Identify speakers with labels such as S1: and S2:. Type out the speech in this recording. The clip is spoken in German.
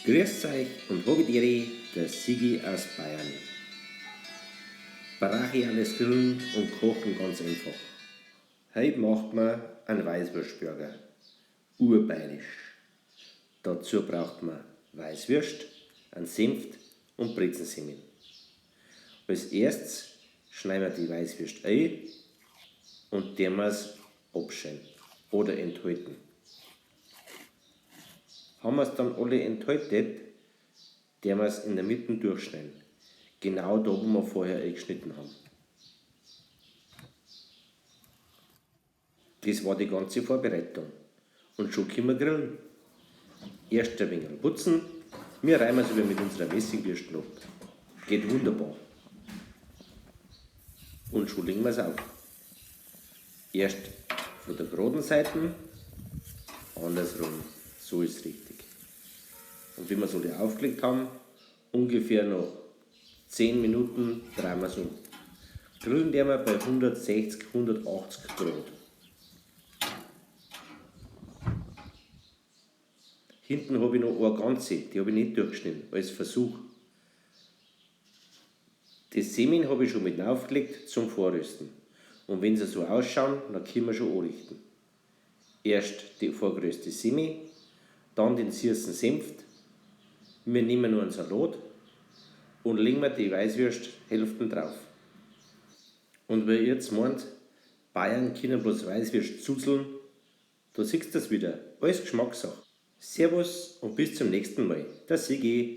S1: Grüßt euch und Hobidere, der Sigi aus Bayern. Brachiales Grillen und Kochen ganz einfach. Heute macht man einen Weißwurstburger. Urbayerisch. Dazu braucht man Weißwürst, einen Senft und Brezensemmeln. Als erstes schneiden wir die Weißwürst ein und tun wir es abschneiden oder enthalten. Haben wir es dann alle enthaltet, tun wir es in der Mitte durchschneiden. Genau da, wo wir vorher eingeschnitten haben. Das war die ganze Vorbereitung. Und schon können wir grillen. Erst ein wenig putzen. Wir reiben es über mit unserer Messingwürste ab. Geht wunderbar. Und schon legen wir es auf. Erst von der geraden Seite, andersrum. So ist richtig. Und wenn wir so die aufgelegt haben, ungefähr noch 10 Minuten drehen wir es um. Grillen wir bei 160, 180 Grad. Hinten habe ich noch eine ganze, die habe ich nicht durchgeschnitten, als Versuch. Das Semmeln habe ich schon mit aufgelegt zum Vorrösten. Und wenn sie so ausschauen, dann können wir schon anrichten. Erst die vorgeröstete Semmel, dann den süßen Senft. Wir nehmen noch einen Salat und legen wir die Weißwürsthälften drauf. Und wer jetzt meint, Bayern können bloß Weißwürst zuzeln, da siehst du das wieder. Alles Geschmackssache. Servus und bis zum nächsten Mal. Der Sigi.